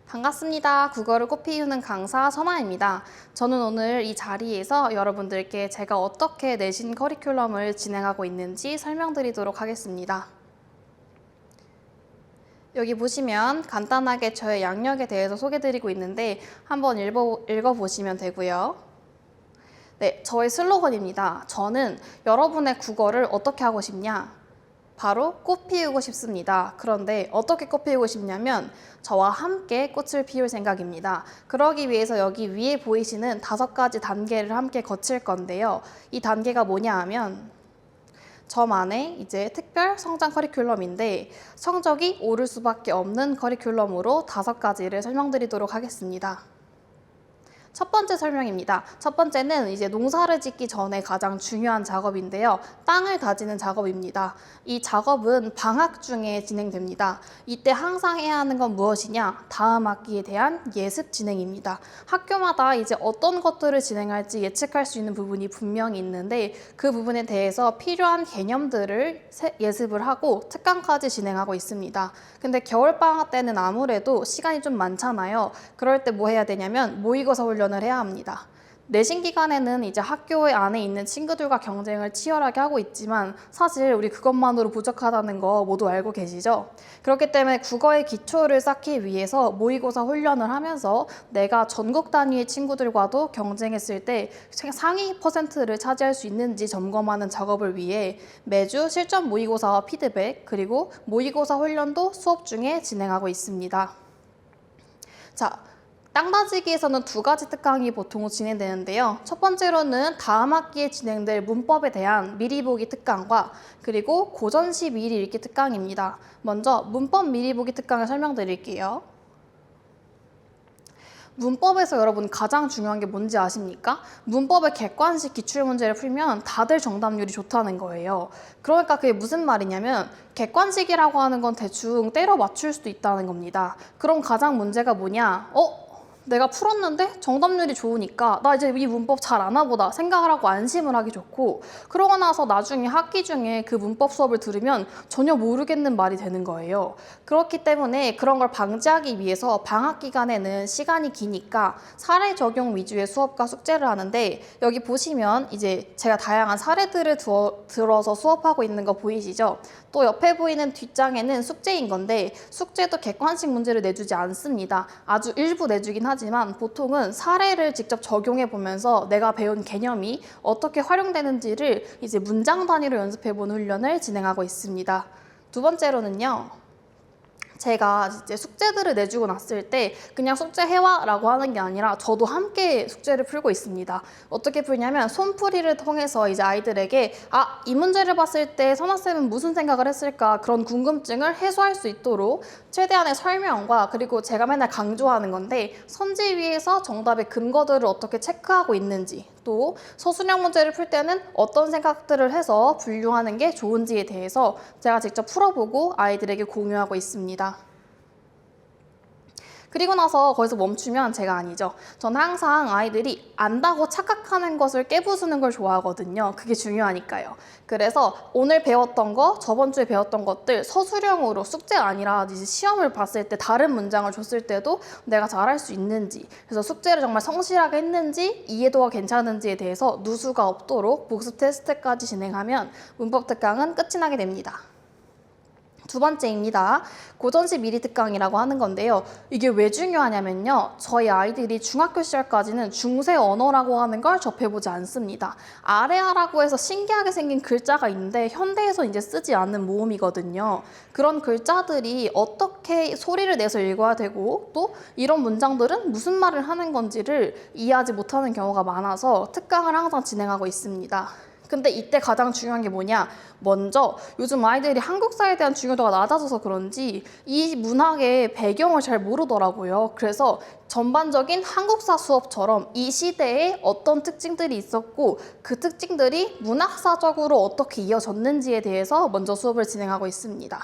반갑습니다. 국어를 꽃 피우는 강사 선아입니다. 저는 오늘 이 자리에서 여러분들께 제가 어떻게 내신 커리큘럼을 진행하고 있는지 설명드리도록 하겠습니다. 여기 보시면 간단하게 저의 양력에 대해서 소개드리고 있는데 한번 읽어보시면 되고요. 네, 저의 슬로건입니다. 저는 여러분의 국어를 어떻게 하고 싶냐? 바로 꽃 피우고 싶습니다. 그런데 어떻게 꽃 피우고 싶냐면 저와 함께 꽃을 피울 생각입니다. 그러기 위해서 여기 위에 보이시는 5가지 단계를 함께 거칠 건데요. 이 단계가 뭐냐 하면 저만의 이제 특별 성장 커리큘럼인데 성적이 오를 수밖에 없는 커리큘럼으로 5가지를 설명드리도록 하겠습니다. 첫 번째 설명입니다. 첫 번째는 이제 농사를 짓기 전에 가장 중요한 작업인데요. 땅을 다지는 작업입니다. 이 작업은 방학 중에 진행됩니다. 이때 항상 해야 하는 건 무엇이냐? 다음 학기에 대한 예습 진행입니다. 학교마다 이제 어떤 것들을 진행할지 예측할 수 있는 부분이 분명히 있는데 그 부분에 대해서 필요한 개념들을 예습을 하고 특강까지 진행하고 있습니다. 근데 겨울방학 때는 아무래도 시간이 좀 많잖아요. 그럴 때 뭐 해야 되냐면 모의고사 훈련을 해야 합니다. 내신 기간에는 이제 학교 안에 있는 친구들과 경쟁을 치열하게 하고 있지만 사실 우리 그것만으로 부족하다는 거 모두 알고 계시죠? 그렇기 때문에 국어의 기초를 쌓기 위해서 모의고사 훈련을 하면서 내가 전국 단위의 친구들과도 경쟁했을 때 상위 퍼센트를 차지할 수 있는지 점검하는 작업을 위해 매주 실전 모의고사와 피드백 그리고 모의고사 훈련도 수업 중에 진행하고 있습니다. 자, 땅 다지기에서는 2가지 특강이 보통 진행되는데요. 첫 번째로는 다음 학기에 진행될 문법에 대한 미리 보기 특강과 그리고 고전시 미리 읽기 특강입니다. 먼저 문법 미리 보기 특강을 설명드릴게요. 문법에서 여러분 가장 중요한 게 뭔지 아십니까? 문법의 객관식 기출문제를 풀면 다들 정답률이 좋다는 거예요. 그러니까 그게 무슨 말이냐면 객관식이라고 하는 건 대충 때려 맞출 수도 있다는 겁니다. 그럼 가장 문제가 뭐냐? 내가 풀었는데 정답률이 좋으니까 나 이제 이 문법 잘 아나 보다 생각을 하고 안심을 하기 좋고 그러고 나서 나중에 학기 중에 그 문법 수업을 들으면 전혀 모르겠는 말이 되는 거예요. 그렇기 때문에 그런 걸 방지하기 위해서 방학 기간에는 시간이 기니까 사례 적용 위주의 수업과 숙제를 하는데 여기 보시면 이제 제가 다양한 사례들을 들어서 수업하고 있는 거 보이시죠? 또 옆에 보이는 뒷장에는 숙제인 건데 숙제도 객관식 문제를 내주지 않습니다. 아주 일부 내주긴 하지만 보통은 사례를 직접 적용해 보면서 내가 배운 개념이 어떻게 활용되는지를 이제 문장 단위로 연습해보는 훈련을 진행하고 있습니다. 두 번째로는요. 제가 이제 숙제들을 내주고 났을 때 그냥 숙제 해와 라고 하는 게 아니라 저도 함께 숙제를 풀고 있습니다. 어떻게 풀냐면 손풀이를 통해서 이제 아이들에게 이 문제를 봤을 때 선아쌤은 무슨 생각을 했을까 그런 궁금증을 해소할 수 있도록 최대한의 설명과 그리고 제가 맨날 강조하는 건데 선지 위에서 정답의 근거들을 어떻게 체크하고 있는지 또 서술형 문제를 풀 때는 어떤 생각들을 해서 분류하는 게 좋은지에 대해서 제가 직접 풀어보고 아이들에게 공유하고 있습니다. 그리고 나서 거기서 멈추면 제가 아니죠. 저는 항상 아이들이 안다고 착각하는 것을 깨부수는 걸 좋아하거든요. 그게 중요하니까요. 그래서 오늘 배웠던 거, 저번 주에 배웠던 것들 서술형으로 숙제가 아니라 이제 시험을 봤을 때 다른 문장을 줬을 때도 내가 잘할 수 있는지 그래서 숙제를 정말 성실하게 했는지 이해도가 괜찮은지에 대해서 누수가 없도록 복습 테스트까지 진행하면 문법 특강은 끝이 나게 됩니다. 두 번째입니다. 고전시 미리 특강이라고 하는 건데요. 이게 왜 중요하냐면요. 저희 아이들이 중학교 시절까지는 중세 언어라고 하는 걸 접해보지 않습니다. 아레아라고 해서 신기하게 생긴 글자가 있는데 현대에서 이제 쓰지 않는 모음이거든요. 그런 글자들이 어떻게 소리를 내서 읽어야 되고 또 이런 문장들은 무슨 말을 하는 건지를 이해하지 못하는 경우가 많아서 특강을 항상 진행하고 있습니다. 근데 이때 가장 중요한 게 뭐냐? 먼저 요즘 아이들이 한국사에 대한 중요도가 낮아져서 그런지 이 문학의 배경을 잘 모르더라고요. 그래서 전반적인 한국사 수업처럼 이 시대에 어떤 특징들이 있었고 그 특징들이 문학사적으로 어떻게 이어졌는지에 대해서 먼저 수업을 진행하고 있습니다.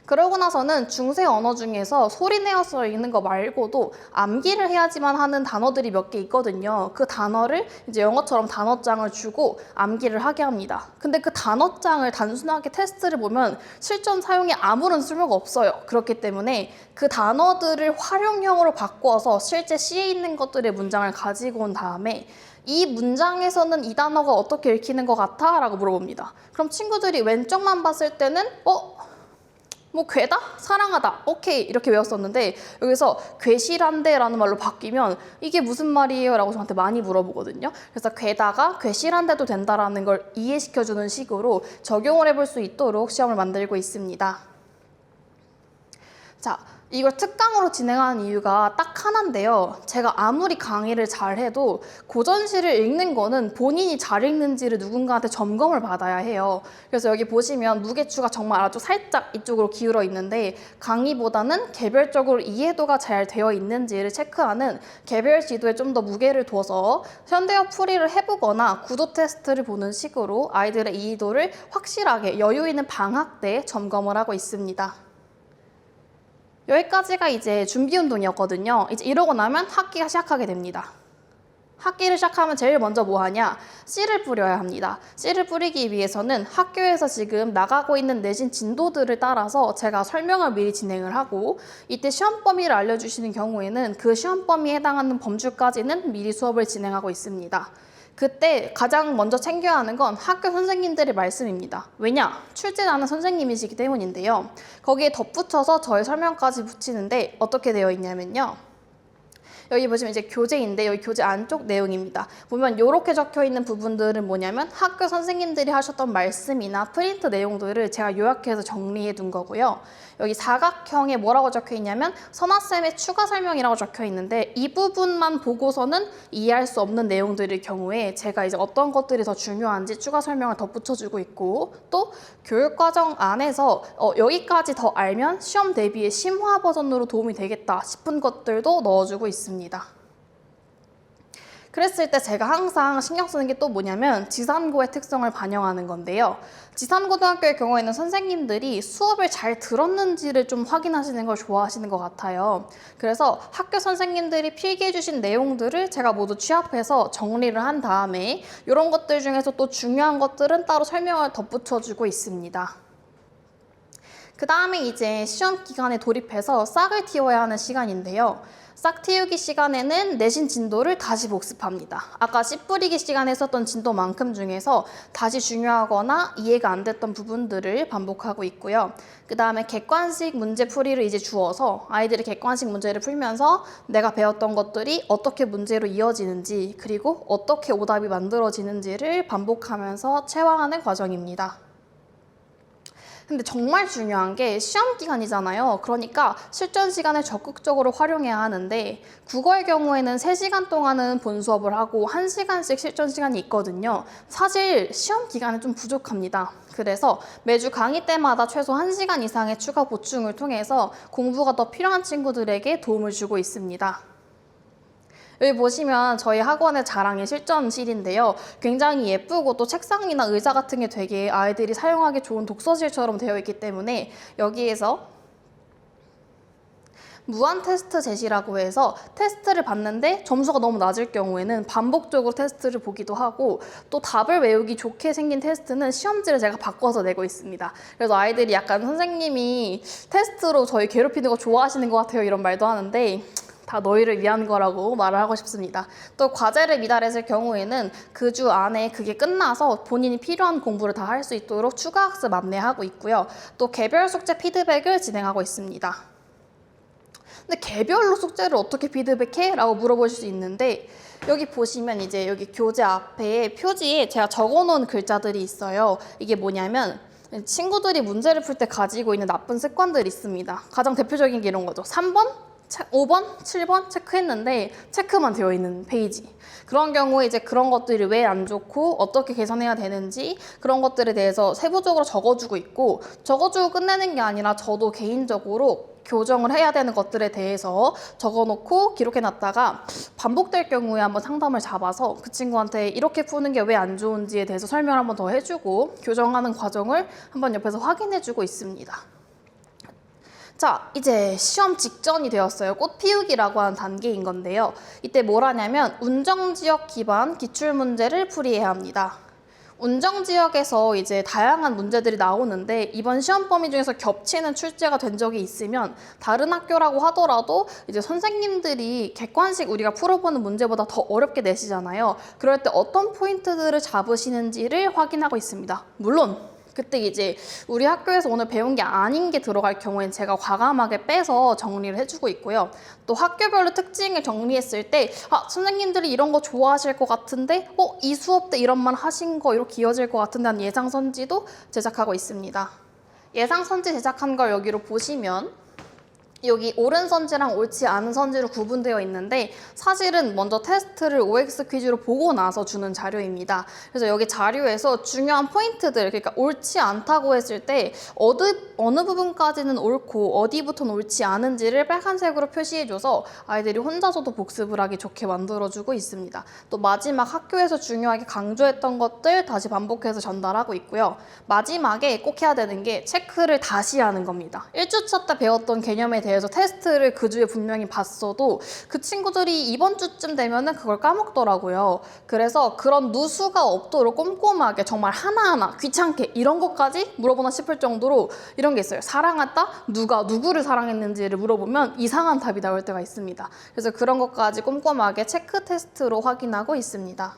그러고 나서는 중세 언어 중에서 소리 내어서 읽는 거 말고도 암기를 해야지만 하는 단어들이 몇 개 있거든요. 그 단어를 이제 영어처럼 단어장을 주고 암기를 하게 합니다. 근데 그 단어장을 단순하게 테스트를 보면 실전 사용에 아무런 쓸모가 없어요. 그렇기 때문에 그 단어들을 활용형으로 바꿔서 실제 시에 있는 것들의 문장을 가지고 온 다음에 이 문장에서는 이 단어가 어떻게 읽히는 것 같아? 라고 물어봅니다. 그럼 친구들이 왼쪽만 봤을 때는 뭐 괴다? 사랑하다. 오케이. 이렇게 외웠었는데 여기서 괴실한데 라는 말로 바뀌면 이게 무슨 말이에요? 라고 저한테 많이 물어보거든요. 그래서 괴다가 괴실한데도 된다라는 걸 이해시켜주는 식으로 적용을 해볼 수 있도록 시험을 만들고 있습니다. 자, 이걸 특강으로 진행하는 이유가 딱 하나인데요. 제가 아무리 강의를 잘해도 고전시를 읽는 거는 본인이 잘 읽는지를 누군가한테 점검을 받아야 해요. 그래서 여기 보시면 무게추가 정말 아주 살짝 이쪽으로 기울어 있는데 강의보다는 개별적으로 이해도가 잘 되어 있는지를 체크하는 개별 지도에 좀 더 무게를 둬서 현대어 풀이를 해보거나 구도 테스트를 보는 식으로 아이들의 이해도를 확실하게 여유 있는 방학 때 점검을 하고 있습니다. 여기까지가 이제 준비 운동이었거든요. 이제 이러고 나면 학기가 시작하게 됩니다. 학기를 시작하면 제일 먼저 뭐 하냐? 씨를 뿌려야 합니다. 씨를 뿌리기 위해서는 학교에서 지금 나가고 있는 내신 진도들을 따라서 제가 설명을 미리 진행을 하고 이때 시험 범위를 알려주시는 경우에는 그 시험 범위에 해당하는 범주까지는 미리 수업을 진행하고 있습니다. 그때 가장 먼저 챙겨야 하는 건 학교 선생님들의 말씀입니다. 왜냐? 출제자는 선생님이시기 때문인데요. 거기에 덧붙여서 저의 설명까지 붙이는데 어떻게 되어 있냐면요. 여기 보시면 이제 교재인데 여기 교재 안쪽 내용입니다. 보면 이렇게 적혀 있는 부분들은 뭐냐면 학교 선생님들이 하셨던 말씀이나 프린트 내용들을 제가 요약해서 정리해 둔 거고요. 여기 사각형에 뭐라고 적혀 있냐면 선아쌤의 추가 설명이라고 적혀 있는데 이 부분만 보고서는 이해할 수 없는 내용들일 경우에 제가 이제 어떤 것들이 더 중요한지 추가 설명을 덧붙여주고 있고 또 교육과정 안에서 여기까지 더 알면 시험 대비에 심화 버전으로 도움이 되겠다 싶은 것들도 넣어주고 있습니다. 그랬을 때 제가 항상 신경 쓰는 게 또 뭐냐면 지산고의 특성을 반영하는 건데요. 지산고등학교의 경우에는 선생님들이 수업을 잘 들었는지를 좀 확인하시는 걸 좋아하시는 것 같아요. 그래서 학교 선생님들이 필기해 주신 내용들을 제가 모두 취합해서 정리를 한 다음에 이런 것들 중에서 또 중요한 것들은 따로 설명을 덧붙여주고 있습니다. 그 다음에 이제 시험 기간에 돌입해서 싹을 틔워야 하는 시간인데요. 싹 틔우기 시간에는 내신 진도를 다시 복습합니다. 아까 씨 뿌리기 시간에 썼던 진도만큼 중에서 다시 중요하거나 이해가 안 됐던 부분들을 반복하고 있고요. 그 다음에 객관식 문제 풀이를 이제 주어서 아이들이 객관식 문제를 풀면서 내가 배웠던 것들이 어떻게 문제로 이어지는지 그리고 어떻게 오답이 만들어지는지를 반복하면서 체화하는 과정입니다. 근데 정말 중요한 게 시험 기간이잖아요. 그러니까 실전 시간을 적극적으로 활용해야 하는데 국어의 경우에는 3시간 동안은 본 수업을 하고 1시간씩 실전 시간이 있거든요. 사실 시험 기간은 좀 부족합니다. 그래서 매주 강의 때마다 최소 1시간 이상의 추가 보충을 통해서 공부가 더 필요한 친구들에게 도움을 주고 있습니다. 여기 보시면 저희 학원의 자랑의 실전실인데요. 굉장히 예쁘고 또 책상이나 의자 같은 게 되게 아이들이 사용하기 좋은 독서실처럼 되어 있기 때문에 여기에서 무한 테스트 제시라고 해서 테스트를 봤는데 점수가 너무 낮을 경우에는 반복적으로 테스트를 보기도 하고 또 답을 외우기 좋게 생긴 테스트는 시험지를 제가 바꿔서 내고 있습니다. 그래서 아이들이 약간 선생님이 테스트로 저희 괴롭히는 거 좋아하시는 것 같아요 이런 말도 하는데 다 너희를 위한 거라고 말을 하고 싶습니다. 또 과제를 미달했을 경우에는 그 주 안에 그게 끝나서 본인이 필요한 공부를 다 할 수 있도록 추가 학습 안내하고 있고요. 또 개별 숙제 피드백을 진행하고 있습니다. 근데 개별로 숙제를 어떻게 피드백해? 라고 물어보실 수 있는데 여기 보시면 이제 여기 교재 앞에 표지에 제가 적어놓은 글자들이 있어요. 이게 뭐냐면 친구들이 문제를 풀 때 가지고 있는 나쁜 습관들이 있습니다. 가장 대표적인 게 이런 거죠. 3번? 5번, 7번 체크했는데 체크만 되어 있는 페이지. 그런 경우에 이제 그런 것들이 왜 안 좋고 어떻게 개선해야 되는지 그런 것들에 대해서 세부적으로 적어주고 있고 적어주고 끝내는 게 아니라 저도 개인적으로 교정을 해야 되는 것들에 대해서 적어놓고 기록해놨다가 반복될 경우에 한번 상담을 잡아서 그 친구한테 이렇게 푸는 게 왜 안 좋은지에 대해서 설명을 한번 더 해주고 교정하는 과정을 한번 옆에서 확인해주고 있습니다. 자, 이제 시험 직전이 되었어요. 꽃 피우기라고 하는 단계인 건데요. 이때 뭘 하냐면 운정지역 기반 기출문제를 풀이해야 합니다. 운정지역에서 이제 다양한 문제들이 나오는데 이번 시험 범위 중에서 겹치는 출제가 된 적이 있으면 다른 학교라고 하더라도 이제 선생님들이 객관식 우리가 풀어보는 문제보다 더 어렵게 내시잖아요. 그럴 때 어떤 포인트들을 잡으시는지를 확인하고 있습니다. 물론 그때 이제 우리 학교에서 오늘 배운 게 아닌 게 들어갈 경우엔 제가 과감하게 빼서 정리를 해주고 있고요. 또 학교별로 특징을 정리했을 때 선생님들이 이런 거 좋아하실 것 같은데 이 수업 때 이런 말 하신 거 이렇게 이어질 것 같은데 한 예상 선지도 제작하고 있습니다. 예상 선지 제작한 걸 여기로 보시면 여기 옳은 선지랑 옳지 않은 선지로 구분되어 있는데 사실은 먼저 테스트를 OX 퀴즈로 보고 나서 주는 자료입니다. 그래서 여기 자료에서 중요한 포인트들, 그러니까 옳지 않다고 했을 때 어느 부분까지는 옳고 어디부터는 옳지 않은지를 빨간색으로 표시해줘서 아이들이 혼자서도 복습을 하기 좋게 만들어주고 있습니다. 또 마지막 학교에서 중요하게 강조했던 것들 다시 반복해서 전달하고 있고요. 마지막에 꼭 해야 되는 게 체크를 다시 하는 겁니다. 1주차 때 배웠던 개념에 대해서 테스트를 그 주에 분명히 봤어도 그 친구들이 이번 주쯤 되면은 그걸 까먹더라고요. 그래서 그런 누수가 없도록 꼼꼼하게 정말 하나하나 귀찮게 이런 것까지 물어보나 싶을 정도로 이런 게 있어요. 사랑했다? 누가 누구를 사랑했는지를 물어보면 이상한 답이 나올 때가 있습니다. 그래서 그런 것까지 꼼꼼하게 체크 테스트로 확인하고 있습니다.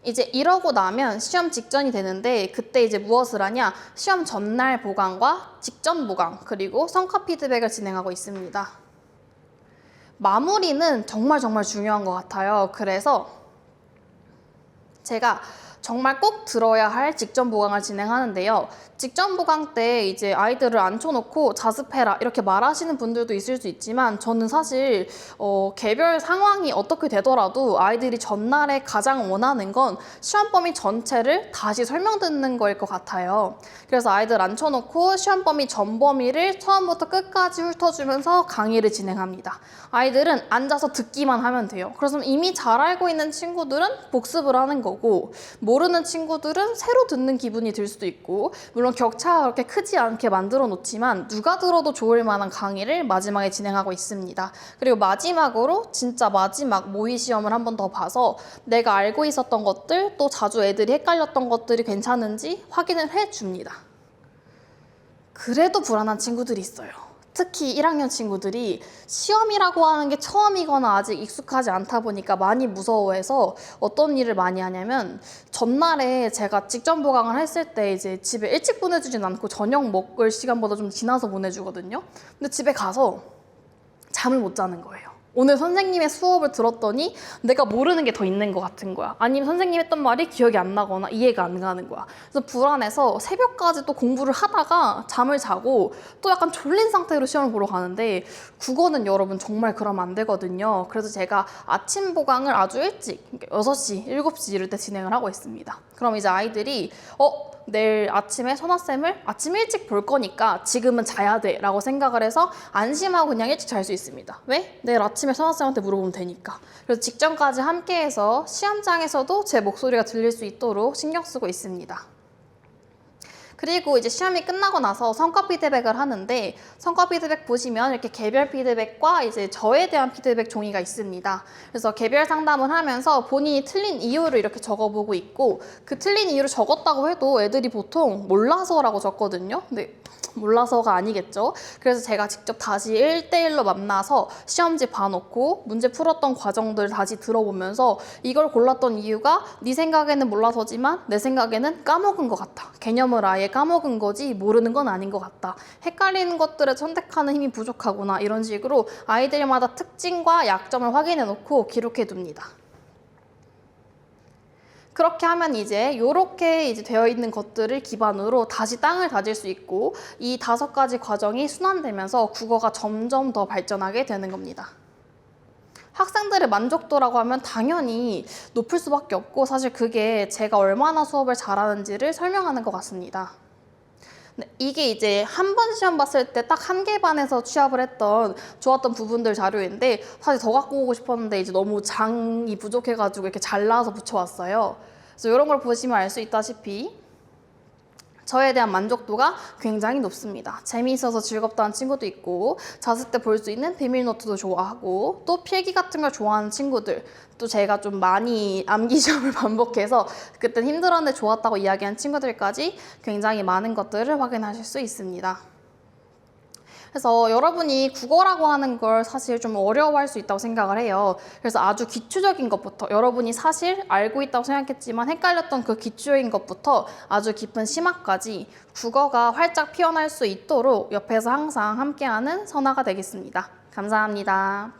이제 이러고 나면 시험 직전이 되는데 그때 이제 무엇을 하냐? 시험 전날 보강과 직전 보강 그리고 성과 피드백을 진행하고 있습니다. 마무리는 정말 중요한 것 같아요. 그래서 제가 정말 꼭 들어야 할 직전 보강을 진행하는데요. 직전 보강 때 이제 아이들을 앉혀놓고 자습해라 이렇게 말하시는 분들도 있을 수 있지만 저는 사실 개별 상황이 어떻게 되더라도 아이들이 전날에 가장 원하는 건 시험 범위 전체를 다시 설명 듣는 거일 것 같아요. 그래서 아이들 앉혀놓고 시험 범위 전 범위를 처음부터 끝까지 훑어주면서 강의를 진행합니다. 아이들은 앉아서 듣기만 하면 돼요. 그래서 이미 잘 알고 있는 친구들은 복습을 하는 거고 모르는 친구들은 새로 듣는 기분이 들 수도 있고 물론 격차가 그렇게 크지 않게 만들어 놓지만 누가 들어도 좋을 만한 강의를 마지막에 진행하고 있습니다. 그리고 마지막으로 진짜 마지막 모의 시험을 한 번 더 봐서 내가 알고 있었던 것들 또 자주 애들이 헷갈렸던 것들이 괜찮은지 확인을 해줍니다. 그래도 불안한 친구들이 있어요. 특히 1학년 친구들이 시험이라고 하는 게 처음이거나 아직 익숙하지 않다 보니까 많이 무서워해서 어떤 일을 많이 하냐면 전날에 제가 직전 보강을 했을 때 이제 집에 일찍 보내주진 않고 저녁 먹을 시간보다 좀 지나서 보내주거든요. 근데 집에 가서 잠을 못 자는 거예요. 오늘 선생님의 수업을 들었더니 내가 모르는 게 더 있는 것 같은 거야. 아니면 선생님 했던 말이 기억이 안 나거나 이해가 안 가는 거야. 그래서 불안해서 새벽까지 또 공부를 하다가 잠을 자고 또 약간 졸린 상태로 시험을 보러 가는데 국어는 여러분 정말 그러면 안 되거든요. 그래서 제가 아침 보강을 아주 일찍 6시, 7시 이럴 때 진행을 하고 있습니다. 그럼 이제 아이들이 내일 아침에 선아쌤을 아침 일찍 볼 거니까 지금은 자야 돼 라고 생각을 해서 안심하고 그냥 일찍 잘 수 있습니다. 왜? 내일 아침에 선아쌤한테 물어보면 되니까. 그래서 직전까지 함께해서 시험장에서도 제 목소리가 들릴 수 있도록 신경 쓰고 있습니다. 그리고 이제 시험이 끝나고 나서 성과 피드백을 하는데 성과 피드백 보시면 이렇게 개별 피드백과 이제 저에 대한 피드백 종이가 있습니다. 그래서 개별 상담을 하면서 본인이 틀린 이유를 이렇게 적어보고 있고 그 틀린 이유를 적었다고 해도 애들이 보통 몰라서라고 적거든요. 근데 몰라서가 아니겠죠. 그래서 제가 직접 다시 1대1로 만나서 시험지 봐놓고 문제 풀었던 과정들 다시 들어보면서 이걸 골랐던 이유가 네 생각에는 몰라서지만 내 생각에는 까먹은 것 같아. 개념을 아예 까먹은 거지 모르는 건 아닌 것 같다. 헷갈리는 것들을 선택하는 힘이 부족하구나. 이런 식으로 아이들마다 특징과 약점을 확인해 놓고 기록해 둡니다. 그렇게 하면 이제 이렇게 되어 있는 것들을 기반으로 다시 땅을 다질 수 있고 이 5가지 과정이 순환되면서 국어가 점점 더 발전하게 되는 겁니다. 학생들의 만족도라고 하면 당연히 높을 수밖에 없고 사실 그게 제가 얼마나 수업을 잘하는지를 설명하는 것 같습니다. 이게 이제 한 번 시험 봤을 때 딱 한 개 반에서 취합을 했던 좋았던 부분들 자료인데 사실 더 갖고 오고 싶었는데 이제 너무 장이 부족해가지고 이렇게 잘라서 붙여왔어요. 그래서 이런 걸 보시면 알 수 있다시피 저에 대한 만족도가 굉장히 높습니다. 재미있어서 즐겁다는 친구도 있고 잤을 때 볼 수 있는 비밀노트도 좋아하고 또 필기 같은 걸 좋아하는 친구들 또 제가 좀 많이 암기 시험을 반복해서 그땐 힘들었는데 좋았다고 이야기한 친구들까지 굉장히 많은 것들을 확인하실 수 있습니다. 그래서 여러분이 국어라고 하는 걸 사실 좀 어려워할 수 있다고 생각을 해요. 그래서 아주 기초적인 것부터 여러분이 사실 알고 있다고 생각했지만 헷갈렸던 그 기초적인 것부터 아주 깊은 심화까지 국어가 활짝 피어날 수 있도록 옆에서 항상 함께하는 선아가 되겠습니다. 감사합니다.